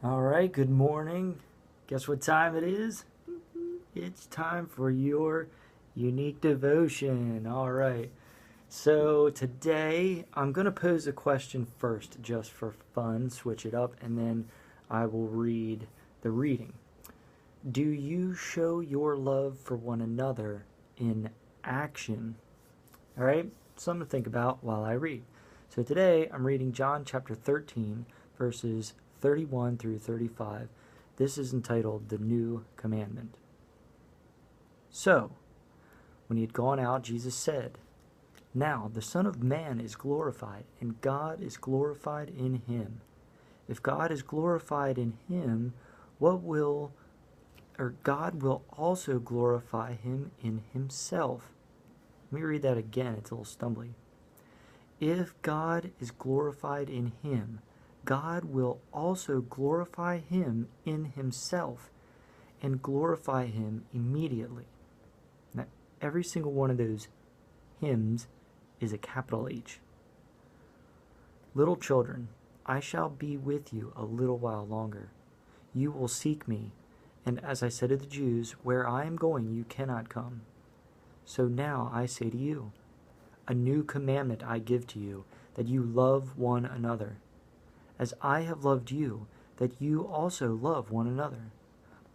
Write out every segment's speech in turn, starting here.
All right, good morning. Guess what time it is? It's time for your unique devotion. All right. So today I'm going to pose a question first just for fun, switch it up, and then I will read the reading. Do you show your love for one another in action? All right, something to think about while I read. So today I'm reading John chapter 13, verses 31 through 35. This is entitled The New Commandment. So, when he had gone out, Jesus said, "Now the Son of Man is glorified, and God is glorified in him. If God is glorified in him, God will also glorify him in himself." Let me read that again, it's a little stumbly. If God is glorified in him, God will also glorify him in himself and glorify him immediately. Now, every single one of those hymns is a capital H. Little children, I shall be with you a little while longer. You will seek me, and as I said to the Jews, where I am going you cannot come. So now I say to you, a new commandment I give to you, that you love one another. As I have loved you, that you also love one another.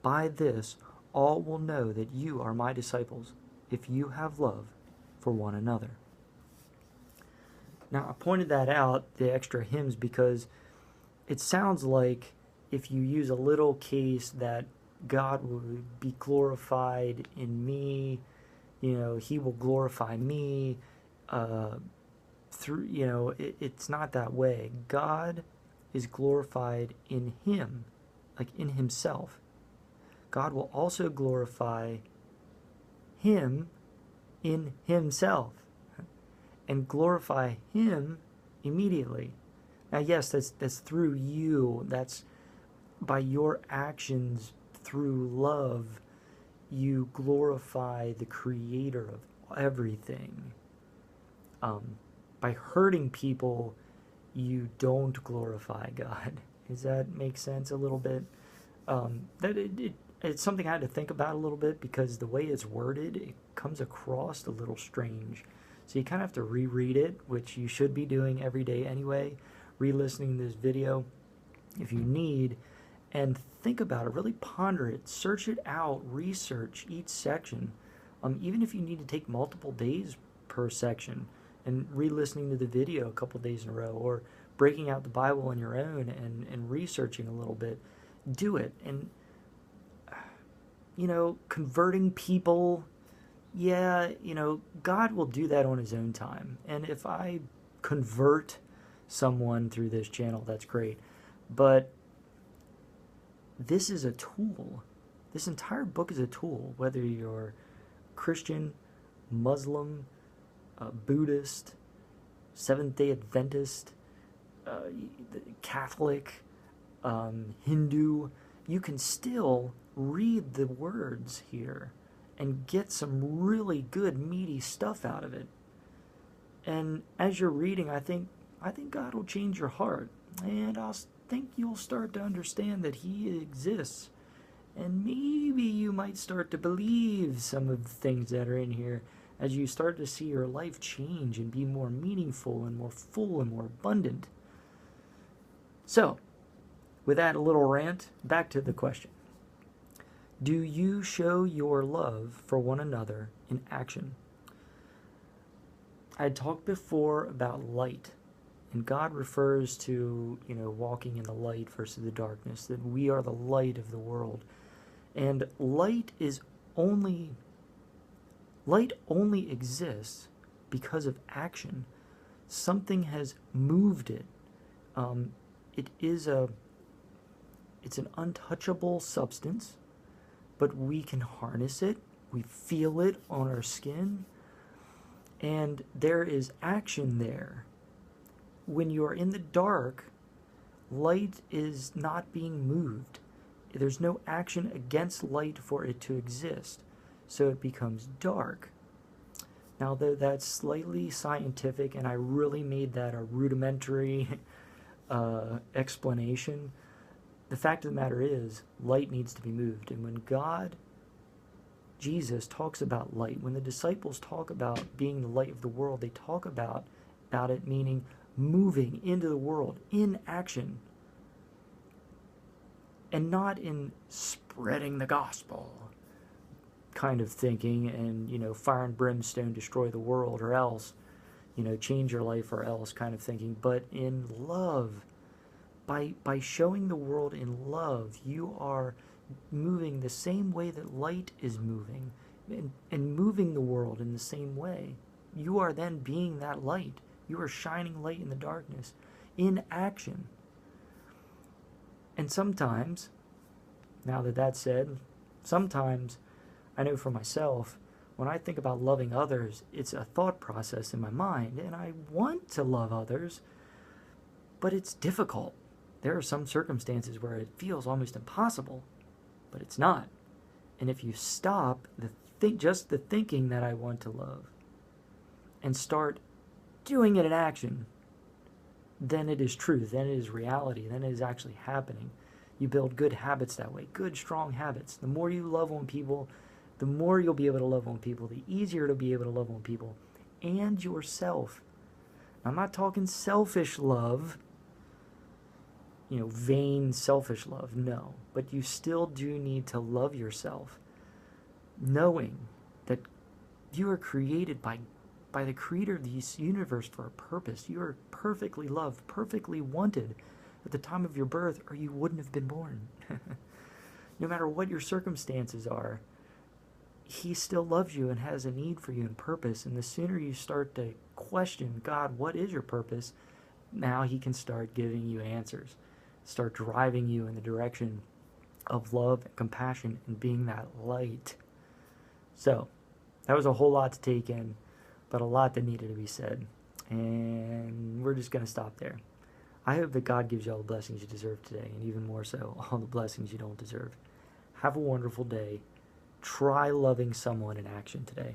By this all will know that you are my disciples, if you have love for one another. Now, I pointed that out, the extra hymns, because it sounds like if you use a little case that God will be glorified in me, he will glorify me through, it's not that way. God is glorified in him, like in himself. God will also glorify him in himself and glorify him immediately. Now, yes, that's through you. That's by your actions through love. You glorify the creator of everything. By hurting people, you don't glorify God. Does that make sense a little bit? It's something I had to think about a little bit, because the way it's worded, it comes across a little strange. So you kind of have to reread it, which you should be doing every day anyway, re-listening to this video if you need, and think about it, really ponder it, search it out, research each section. Even if you need to take multiple days per section, and re-listening to the video a couple days in a row, or breaking out the Bible on your own and researching a little bit, do it. And converting people, God will do that on his own time. And if I convert someone through this channel, that's great. But this is a tool. This entire book is a tool, whether you're Christian, Muslim, Buddhist, Seventh-day Adventist, Catholic, Hindu. You can still read the words here and get some really good, meaty stuff out of it. And as you're reading, I think God will change your heart, and I think you'll start to understand that he exists. And maybe you might start to believe some of the things that are in here, as you start to see your life change and be more meaningful and more full and more abundant. So, with that little rant, back to the question. Do you show your love for one another in action? I had talked before about light, and God refers to, walking in the light versus the darkness, that we are the light of the world. And light only exists because of action. Something has moved it. It's an untouchable substance, but we can harness it. We feel it on our skin, and there is action there. When you are in the dark, light is not being moved. There's no action against light for it to exist, so it becomes dark. Now, that's slightly scientific, and I really made that a rudimentary explanation. the fact of the matter is, light needs to be moved. And when Jesus talks about light, when the disciples talk about being the light of the world, they talk about it meaning moving into the world in action, and not in spreading the gospel kind of thinking and, fire and brimstone, destroy the world or else, change your life or else kind of thinking, but in love. By showing the world in love, you are moving the same way that light is moving, and moving the world in the same way. You are then being that light. You are shining light in the darkness in action. And sometimes, now that that's said, sometimes I know for myself, when I think about loving others, it's a thought process in my mind, and I want to love others, but it's difficult. There are some circumstances where it feels almost impossible, but it's not. And if you stop just the thinking that I want to love and start doing it in action, then it is truth, then it is reality, then it is actually happening. You build good habits that way, good, strong habits. The more you love on people, the more you'll be able to love on people, the easier it'll be able to love on people and yourself. I'm not talking selfish love, vain, selfish love, no. But you still do need to love yourself, knowing that you are created by the creator of this universe for a purpose. You are perfectly loved, perfectly wanted at the time of your birth, or you wouldn't have been born. No matter what your circumstances are, he still loves you and has a need for you and purpose. And the sooner you start to question, God, what is your purpose? Now he can start giving you answers. Start driving you in the direction of love and compassion and being that light. So, that was a whole lot to take in, but a lot that needed to be said. And we're just going to stop there. I hope that God gives you all the blessings you deserve today, and even more so, all the blessings you don't deserve. Have a wonderful day. Try loving someone in action today.